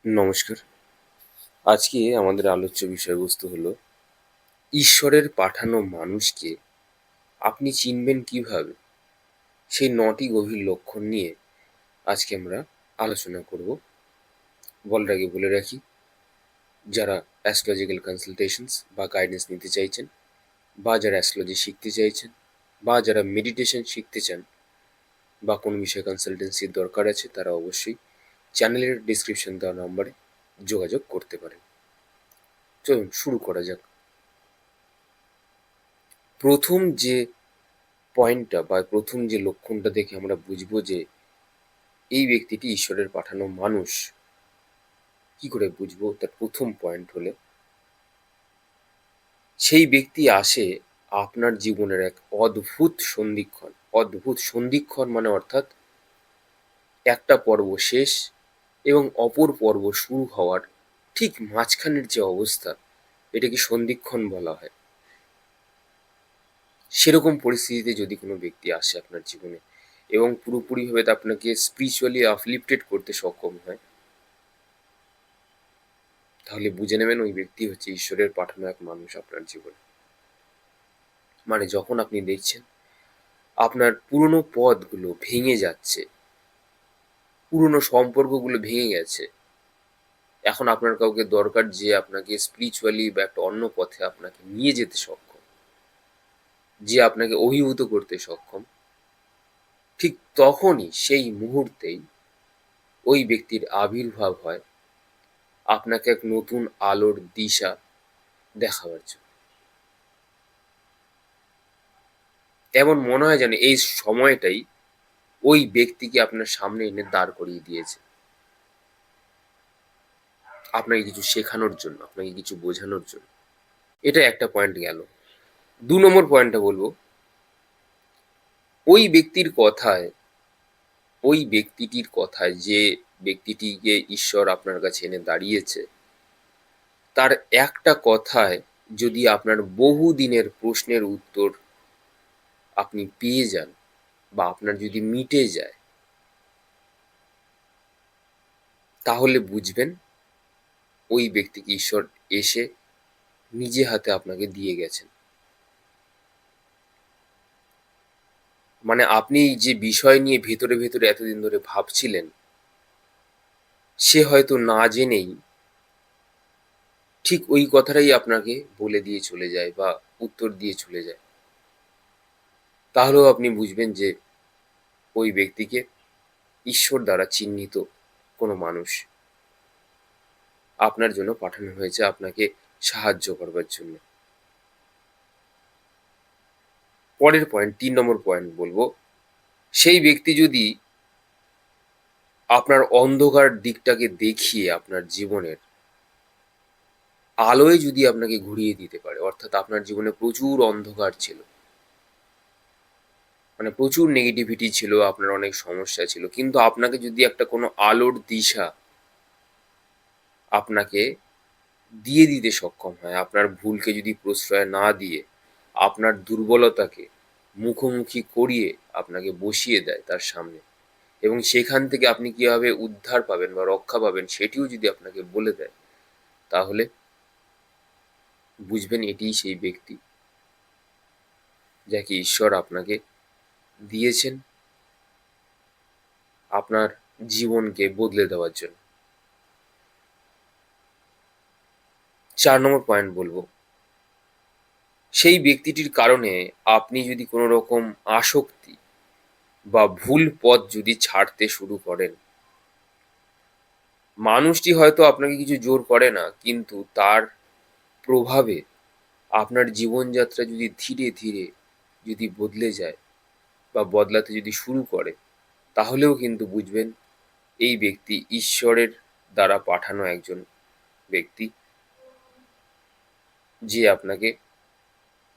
নমস্কার। আজকে আমাদের আলোচ্য বিষয়বস্তু হলো ঈশ্বরের পাঠানো মানুষকে আপনি চিনবেন কিভাবে? সেই ৯টি গভীর লক্ষণ নিয়ে আজকে আমরা আলোচনা করব। বলার আগে বলে রাখি, যারা অ্যাস্ট্রোলজিক্যাল কনসালটেশনস বা গাইডেন্স নিতে চাইছেন, বা যারা অ্যাস্ট্রোলজি শিখতে চাইছেন, বা যারা মেডিটেশন শিখতে চান, বা কোনো বিষয়ে কনসালটেন্সির দরকার আছে, তারা অবশ্যই চ্যানেলের ডেসক্রিপশন দেওয়া নম্বরে যোগাযোগ করতে পারেন। চলুন শুরু করা যাক। প্রথম যে পয়েন্টটা বা প্রথম যে লক্ষণটা দেখে আমরা বুঝবো যে এই ব্যক্তিটি ঈশ্বরের পাঠানো মানুষ, কি করে বুঝবো? তার প্রথম পয়েন্ট হলো, সেই ব্যক্তি আসে আপনার জীবনের এক অদ্ভুত সন্ধিক্ষণ। অদ্ভুত সন্ধিক্ষণ মানে অর্থাৎ একটা পর্ব শেষ এবং অপর পর্ব শুরু হওয়ার ঠিক মাঝখানের যে অবস্থা, এটাকে সন্ধিক্ষণ বলা হয়। সেরকম পরিস্থিতিতে যদি কোনো ব্যক্তি আসে আপনার জীবনে এবং পুরোপুরিভাবে আপনাকে স্পিরিচুয়ালি আপলিফটেড করতে সক্ষম হয়, তাহলে বুঝে নেবেন ওই ব্যক্তি হচ্ছে ঈশ্বরের পাঠানো এক মানুষ আপনার জীবনে। মানে যখন আপনি দেখছেন আপনার পুরনো পথগুলো ভেঙে যাচ্ছে, পুরনো সম্পর্কগুলো ভেঙে গেছে, এখন আপনার কাউকে দরকার যে আপনাকে স্পিরিচুয়ালি বা একটা অন্য পথে আপনাকে নিয়ে যেতে সক্ষম, যে আপনাকে অভিভূত করতে সক্ষম, ঠিক তখনই সেই মুহূর্তেই ওই ব্যক্তির আবির্ভাব হয় আপনাকে এক নতুন আলোর দিশা দেখাবার জন্য। এমন মনে হয় যেন এই সময়টাই ওই ব্যক্তিকে আপনার সামনে এনে দাঁড় করিয়ে দিয়েছে, আপনাকে কিছু শেখানোর জন্য, আপনাকে কিছু বোঝানোর জন্য। এটা একটা পয়েন্ট গেল। ২ নম্বর পয়েন্টটা বলবো, ওই ব্যক্তির কথায়, ওই ব্যক্তিটির কথায়, যে ব্যক্তিটিকে ঈশ্বর আপনার কাছে এনে দাঁড়িয়েছে, তার একটা কথায় যদি আপনার বহু দিনের প্রশ্নের উত্তর আপনি পেয়ে যান বা আপনার যদি মিটে যায়, তাহলে বুঝবেন ওই ব্যক্তিকে ঈশ্বর এসে নিজে হাতে আপনাকে দিয়ে গেছেন। মানে আপনি যে বিষয় নিয়ে ভেতরে ভেতরে এতদিন ধরে ভাবছিলেন, সে হয়তো না জেনেই ঠিক ওই কথাটাই আপনাকে বলে দিয়ে চলে যায় বা উত্তর দিয়ে চলে যায়। তাহলেও আপনি বুঝবেন যে ওই ব্যক্তিকে ঈশ্বর দ্বারা চিহ্নিত কোনো মানুষ আপনার জন্য পাঠানো হয়েছে, আপনাকে সাহায্য করবার জন্য। পরের পয়েন্ট, ৩ নম্বর পয়েন্ট বলবো, সেই ব্যক্তি যদি আপনার অন্ধকার দিকটাকে দেখিয়ে আপনার জীবনের আলোয় যদি আপনাকে ঘুরিয়ে দিতে পারে, অর্থাৎ আপনার জীবনে প্রচুর অন্ধকার ছিল, মানে প্রচুর নেগেটিভিটি ছিল, আপনার অনেক সমস্যা ছিল, কিন্তু আপনাকে যদি একটা কোনো আলোর দিশা আপনাকে দিয়ে দিতে সক্ষম হয়, আপনার ভুলকে যদি প্রশ্রয় না দিয়ে আপনার দুর্বলতাকে মুখোমুখি করিয়ে আপনাকে বসিয়ে দেয় তার সামনে, এবং সেখান থেকে আপনি কীভাবে উদ্ধার পাবেন বা রক্ষা পাবেন সেটিও যদি আপনাকে বলে দেয়, তাহলে বুঝবেন এটিই সেই ব্যক্তি যাকে ঈশ্বর আপনাকে দিয়েছেন আপনার জীবনকে বদলে দেওয়ার জন্য। ৪ নম্বর পয়েন্ট বলবো, সেই ব্যক্তিটির কারণে আপনি যদি কোনো রকম আসক্তি বা ভুল পথ যদি ছাড়তে শুরু করেন, মানুষটি হয়তো আপনাকে কিছু জোর করে না, কিন্তু তার প্রভাবে আপনার জীবনযাত্রা যদি ধীরে ধীরে যদি বদলে যায় বা বদলাতে যদি শুরু করে, তাহলেও কিন্তু বুঝবেন এই ব্যক্তি ঈশ্বরের দ্বারা পাঠানো একজন ব্যক্তি, যে আপনাকে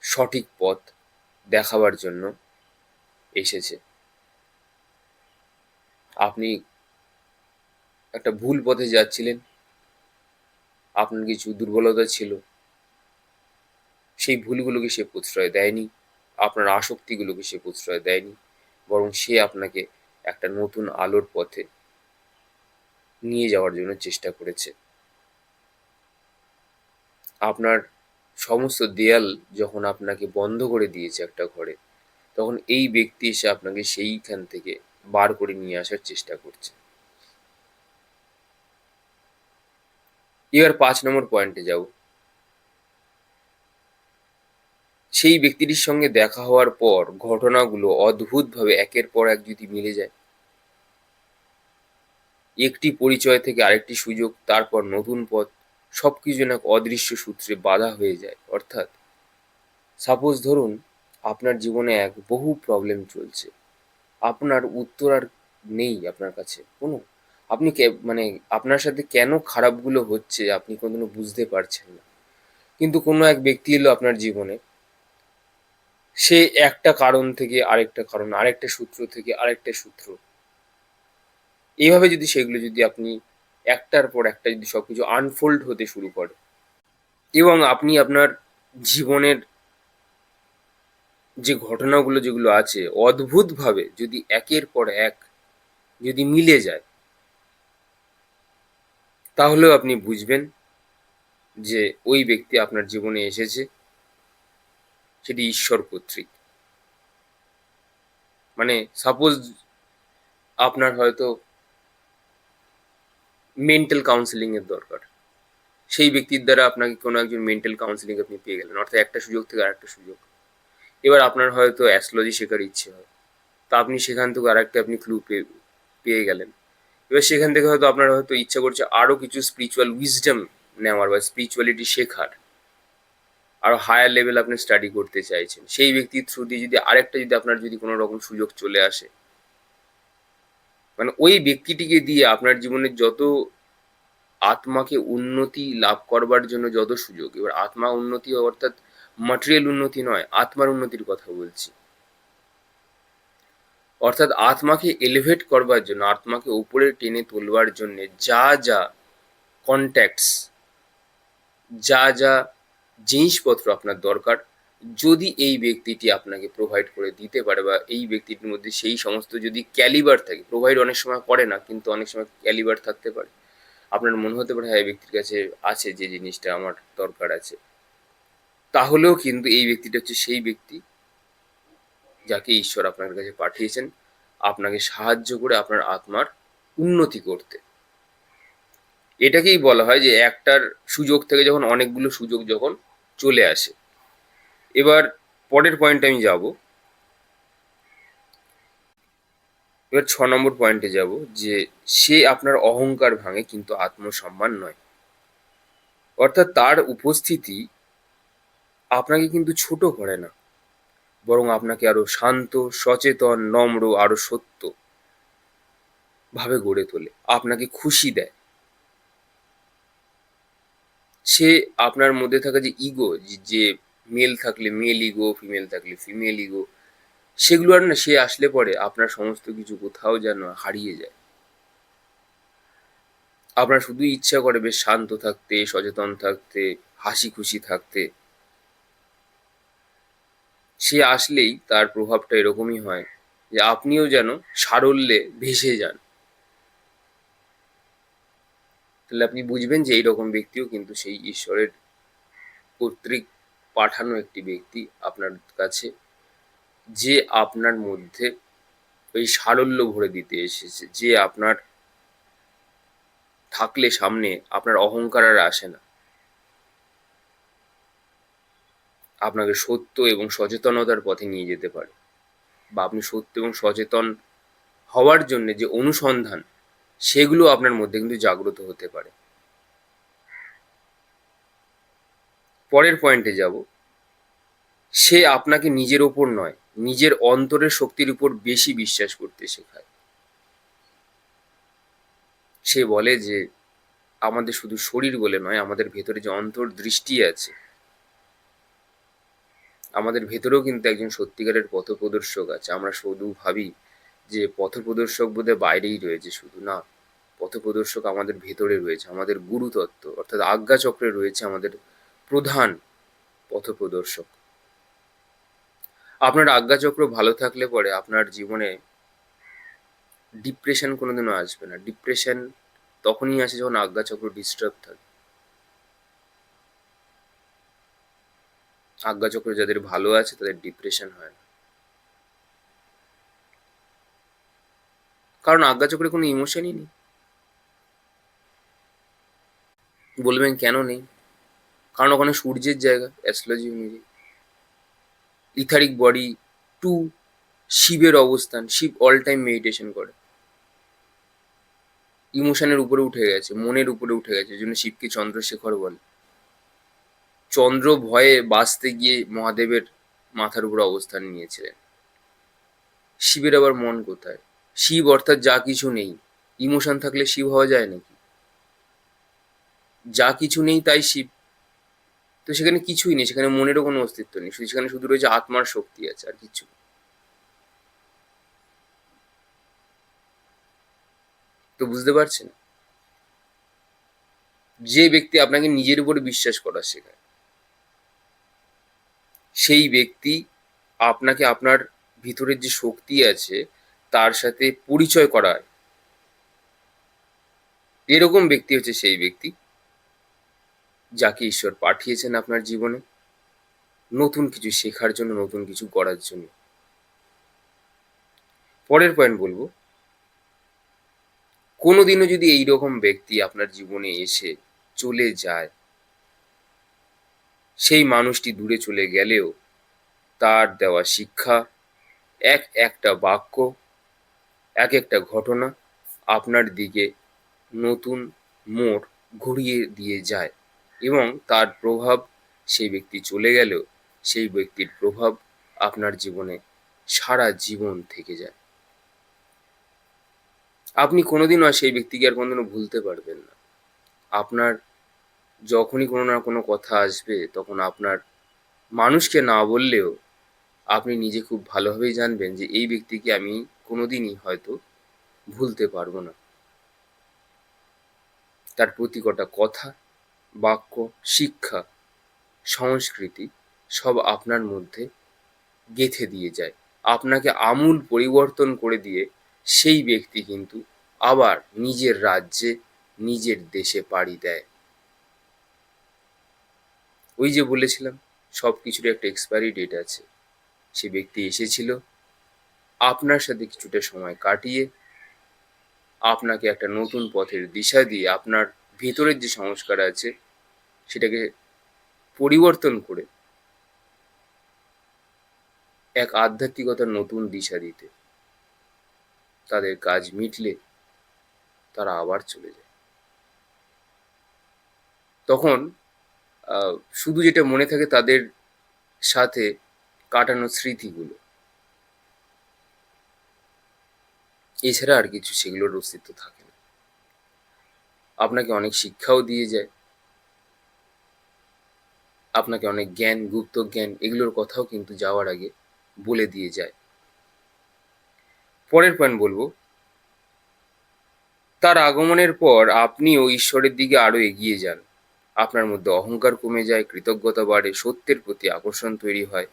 সঠিক পথ দেখাবার জন্য এসেছে। আপনি একটা ভুল পথে যাচ্ছিলেন, আপনার কিছু দুর্বলতা ছিল, সেই ভুলগুলোকে সে প্রশ্রয় দেয়নি, আপনার আসক্তিগুলোকে সে প্রশ্রয় দেয়নি, বরং সে আপনাকে একটা নতুন আলোর পথে নিয়ে যাওয়ার জন্য চেষ্টা করেছে। আপনার সমস্ত দেয়াল যখন আপনাকে বন্ধ করে দিয়েছে একটা ঘরে, তখন এই ব্যক্তি এসে আপনাকে সেইখান থেকে বার করে নিয়ে আসার চেষ্টা করছে। এবার ৫ নম্বর পয়েন্টে যাব। সেই ব্যক্তিটির সঙ্গে দেখা হওয়ার পর ঘটনাগুলো অদ্ভুতভাবে একের পর এক যদি মিলে যায়, একটি পরিচয় থেকে আরেকটি সুযোগ, তারপর নতুন পথ, সবকিছু যেন এক অদৃশ্য সূত্রে বাঁধা হয়ে যায়। অর্থাৎ সাপোজ ধরুন আপনার জীবনে এক বহু প্রবলেম চলছে, আপনার উত্তর আর নেই আপনার কাছে কোনো, আপনি মানে আপনার সাথে কেন খারাপগুলো হচ্ছে আপনি কোনোদিনও বুঝতে পারছেন না, কিন্তু কোনো এক ব্যক্তি এলো আপনার জীবনে, সে একটা কারণ থেকে আরেকটা কারণ, আরেকটা সূত্র থেকে আরেকটা সূত্র, এইভাবে যদি সেগুলো যদি আপনি একটার পর একটা যদি সবকিছু আনফোল্ড হতে শুরু করে এবং আপনি আপনার জীবনের যে ঘটনাগুলো যেগুলো আছে অদ্ভুতভাবে যদি একের পর এক যদি মিলে যায়, তাহলেও আপনি বুঝবেন যে ওই ব্যক্তি আপনার জীবনে এসেছে সেটি ঈশ্বর কর্তৃক। মানে সাপোজ আপনার হয়তো মেন্টাল কাউন্সেলিং এর দরকার, সেই ব্যক্তির দ্বারা আপনাকে কোনো একজন মেন্টাল কাউন্সেলিং আপনি পেয়ে গেলেন, অর্থাৎ একটা সুযোগ থেকে আরেকটা সুযোগ। এবার আপনার হয়তো অ্যাস্ট্রোলজি শেখার ইচ্ছে হয়, তা আপনি সেখান থেকে আরেকটা আপনি ক্লু পেয়ে গেলেন। এবার সেখান থেকে হয়তো আপনার হয়তো ইচ্ছা করছে আরও কিছু স্পিরিচুয়াল উইজডম নেওয়ার বা স্পিরিচুয়ালিটি শেখার, আরো হায়ার লেভেল আপনি স্টাডি করতে চাইছেন, সেই ব্যক্তির থ্রু দিয়ে যদি আরেকটা যদি আপনার যদি কোনো রকম সুযোগ চলে আসে, মানে ওই ব্যক্তিটিকে দিয়ে আপনার জীবনের যত আত্মাকে উন্নতি লাভ করবার জন্য যত সুযোগ, এবার আত্মা উন্নতি অর্থাৎ ম্যাটেরিয়াল উন্নতি নয়, আত্মার উন্নতির কথা বলছি। অর্থাৎ আত্মাকে এলিভেট করবার জন্য, আত্মাকে উপরে টেনে তোলবার জন্য যা যা কন্ট্যাক্টস, যা যা জিনিসপত্র আপনার দরকার, যদি এই ব্যক্তিটি আপনাকে প্রোভাইড করে দিতে পারে বা এই ব্যক্তিটির মধ্যে সেই সমস্ত যদি ক্যালিবার থাকে, প্রোভাইড অনেক সময় করে না কিন্তু অনেক সময় ক্যালিবার থাকতে পারে, আপনার মনে হতে পারে হ্যাঁ এই ব্যক্তির কাছে আছে যে জিনিসটা আমার দরকার আছে, তাহলেও কিন্তু এই ব্যক্তিটা হচ্ছে সেই ব্যক্তি যাকে ঈশ্বর আপনার কাছে পাঠিয়েছেন আপনাকে সাহায্য করে আপনার আত্মার উন্নতি করতে। এটাকেই বলা হয় যে একটার সুযোগ থেকে যখন অনেকগুলো সুযোগ যখন চলে আসে। এবার পরের পয়েন্টে আমি যাব। এবার ৬ নম্বর পয়েন্টে যাব যে সে আপনার অহংকার ভাঙে কিন্তু আত্মসম্মান নয়। অর্থাৎ তার উপস্থিতি আপনাকে কিন্তু ছোট করে না, বরং আপনাকে আরো শান্ত, সচেতন, নম্র, আরো সত্য ভাবে গড়ে তোলে, আপনাকে খুশি দেয়। সে আপনার মধ্যে থাকা যে ইগো, যে মেল থাকলে মেল ইগো, ফিমেল থাকলে ফিমেল ইগো, সেগুলো আর না, সে আসলে পরে আপনার সমস্ত কিছু কোথাও যেন হারিয়ে যায়। আপনার শুধু ইচ্ছা করে বেশ শান্ত থাকতে, সচেতন থাকতে, হাসি খুশি থাকতে। সে আসলেই তার প্রভাবটা এরকমই হয় যে আপনিও যেন সারল্যে ভেসে যান। তাহলে আপনি বুঝবেন যে এইরকম ব্যক্তিও কিন্তু সেই ঈশ্বরের কর্তৃক পাঠানো একটি ব্যক্তি আপনার কাছে, যে আপনার মধ্যে ওই সারল্য ভরে দিতে এসেছে, যে আপনার থাকলে সামনে আপনার অহংকার আর আসে না, আপনাকে সত্য এবং সচেতনতার পথে নিয়ে যেতে পারে, বা আপনি সত্য এবং সচেতন হওয়ার জন্য যে অনুসন্ধান, সেগুলো আপনার মধ্যে কিন্তু জাগ্রত হতে পারে। পরের পয়েন্টে যাব। সে আপনাকে নিজের ওপর নয়, নিজের অন্তরের শক্তির উপর বেশি বিশ্বাস করতে শেখায়। সে বলে যে আমাদের শুধু শরীর বলে নয়, আমাদের ভেতরে যে অন্তর্দৃষ্টি আছে, আমাদের ভেতরেও কিন্তু একজন সত্যিকারের পথপ্রদর্শক আছে। আমরা শুধু ভাবি যে পথপ্রদর্শক বোধহয় বাইরেই রয়েছে, শুধু না, পথপ্রদর্শক আমাদের ভেতরে রয়েছে, আমাদের গুরুতত্ত্ব অর্থাৎ আজ্ঞাচক্রে রয়েছে আমাদের প্রধান পথপ্রদর্শক। আপনার আজ্ঞাচক্র ভালো থাকলে পরে আপনার জীবনে ডিপ্রেশন কোনোদিনও আসবে না। ডিপ্রেশন তখনই আসে যখন আজ্ঞাচক্র ডিস্টার্ব থাকে। আজ্ঞাচক্র যাদের ভালো আছে তাদের ডিপ্রেশন হয় না, কারণ আজ্ঞাচক্রে কোনো ইমোশনই নেই। বলবেন কেন নেই? কারণ ওখানে সূর্যের জায়গা, অ্যাস্ট্রোলজি অনুযায়ী। ইথারিক বডি টু শিবের অবস্থান, শিব অল টাইম মেডিটেশন করে, ইমোশনের উপরে উঠে গেছে, মনের উপরে উঠে গেছে, এই জন্য শিবকে চন্দ্রশেখর বলে। চন্দ্র ভয়ে বাঁচতে গিয়ে মহাদেবের মাথার উপর অবস্থান নিয়েছিলেন। শিবের আবার মন কোথায়? শিব অর্থাৎ যা কিছু নেই। ইমোশন থাকলে শিব হওয়া যায় নাকি? যা কিছু নেই তাই শিব। তো সেখানে কিছুই নেই, সেখানে মনেরও কোনো অস্তিত্ব নেই, সেখানে শুধু রয়েছে আত্মার শক্তি আছে, আর কিছু। তো বুঝতে পারছেন, যে ব্যক্তি আপনাকে নিজের উপরে বিশ্বাস করা শেখায়, সেই ব্যক্তি আপনাকে আপনার ভিতরের যে শক্তি আছে তার সাথে পরিচয় করায়। এরকম ব্যক্তি হচ্ছে সেই ব্যক্তি যাকে ঈশ্বর পাঠিয়েছেন আপনার জীবনে নতুন কিছু শেখার জন্য, নতুন কিছু করার জন্য। পরের পয়েন্ট বলবো, কোনোদিনও যদি এইরকম ব্যক্তি আপনার জীবনে এসে চলে যায়, সেই মানুষটি দূরে চলে গেলেও তার দেওয়া শিক্ষা, একটা বাক্য, একটা ঘটনা আপনার দিকে নতুন মোড় ঘুরিয়ে দিয়ে যায়, এবং তার প্রভাব, সেই ব্যক্তি চলে গেলেও সেই ব্যক্তির প্রভাব আপনার জীবনে সারা জীবন থেকে যায়। আপনি কোনোদিনও সেই ব্যক্তিকে আর কোনোদিনও ভুলতে পারবেন না। আপনার যখনই কোনো না কোনো কথা আসবে, তখন আপনার মানুষকে না বললেও আপনি নিজে খুব ভালোভাবেই জানবেন যে এই ব্যক্তিকে আমি কোনোদিনই হয়তো ভুলতে পারবো না। তার প্রতি কটা কথা, বাক্য, শিক্ষা, সংস্কৃতি সব আপনার মধ্যে গেঁথে দিয়ে যায়। আপনাকে আমূল পরিবর্তন করে দিয়ে সেই ব্যক্তি কিন্তু আবার নিজের রাজ্যে, নিজের দেশে পাড়ি দেয়। ওই যে বলেছিলাম, সব কিছুর একটা এক্সপায়ারি ডেট আছে। সে ব্যক্তি এসেছিল আপনার সাথে কিছুটা সময় কাটিয়ে আপনাকে একটা নতুন পথের দিশা দিয়ে, আপনার ভিতরের যে সংস্কার আছে সেটাকে পরিবর্তন করে এক আধ্যাত্মিকতার নতুন দিশা দিতে। তাদের কাজ মিটলে তারা আবার চলে যায়। তখন শুধু যেটা মনে থাকে তাদের সাথে কাটানো স্মৃতিগুলো, এছাড়া আর কিছু সেগুলোর অস্তিত্ব থাকে না। আপনাকে অনেক শিক্ষাও দিয়ে যায়, আপনাকে অনেক জ্ঞান, গুপ্ত জ্ঞান, এগুলোর কথাও কিন্তু যাওয়ার আগে বলে দিয়ে যায়। পরের পয়েন্ট বলবো, তার আগমনের পর আপনিও ঈশ্বরের দিকে আরো এগিয়ে যান। আপনার মধ্যে অহংকার কমে যায়, কৃতজ্ঞতা বাড়ে, সত্যের প্রতি আকর্ষণ তৈরি হয়।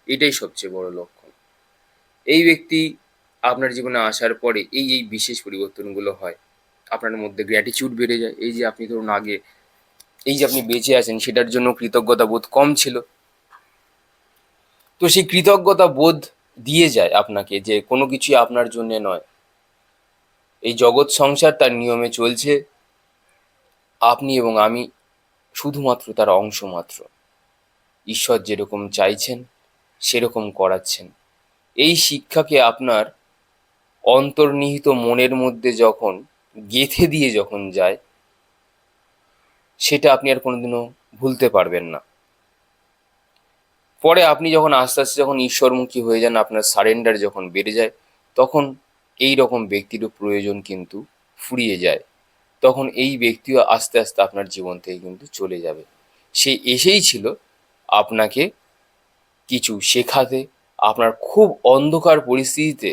এটাই সবচেয়ে বড় লক্ষণ। এই ব্যক্তি আপনার জীবনে আসার পরে এই বিশেষ পরিবর্তনগুলো হয়। আপনার মধ্যে গ্র্যাটিটিউড বেড়ে যায়। এই যে আপনি ধরুন আগে এই যে আপনি বেঁচে আছেন সেটার জন্য কৃতজ্ঞতা বোধ কম ছিল, তো সেই কৃতজ্ঞতা বোধ দিয়ে যায় আপনাকে যে কোনো কিছুই আপনার জন্য নয়, এই জগৎ সংসার তার নিয়মে চলছে, আপনি এবং আমি শুধুমাত্র তার অংশ মাত্র। ঈশ্বর যেরকম চাইছেন সেরকম করাচ্ছেন। এই শিক্ষাকে আপনার অন্তর্নিহিত মনের মধ্যে যখন গেঁথে দিয়ে যখন যায়, সেটা আপনি আর কোনোদিনও ভুলতে পারবেন না। পরে আপনি যখন আস্তে আস্তে যখন ঈশ্বরমুখী হয়ে যান, আপনার সারেন্ডার যখন বেড়ে যায়, তখন এই রকম ব্যক্তিরও প্রয়োজন কিন্তু ফুরিয়ে যায়। তখন এই ব্যক্তিও আস্তে আস্তে আপনার জীবন থেকে কিন্তু চলে যাবে। সে এসেই ছিল আপনাকে কিছু শেখাতে, আপনার খুব অন্ধকার পরিস্থিতিতে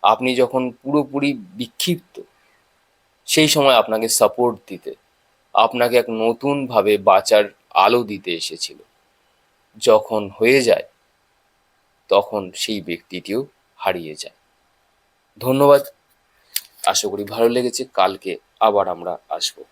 আপনি যখন পুরোপুরি বিক্ষিপ্ত, সেই সময় আপনাকে সাপোর্ট দিতে, আপনাকে এক নতুনভাবে বাঁচার আলো দিতে এসেছিল। যখন হয়ে যায় তখন সেই ব্যক্তিটিও হারিয়ে যায়। ধন্যবাদ। আশা করি ভালো লেগেছে। কালকে আবার আমরা আসবো।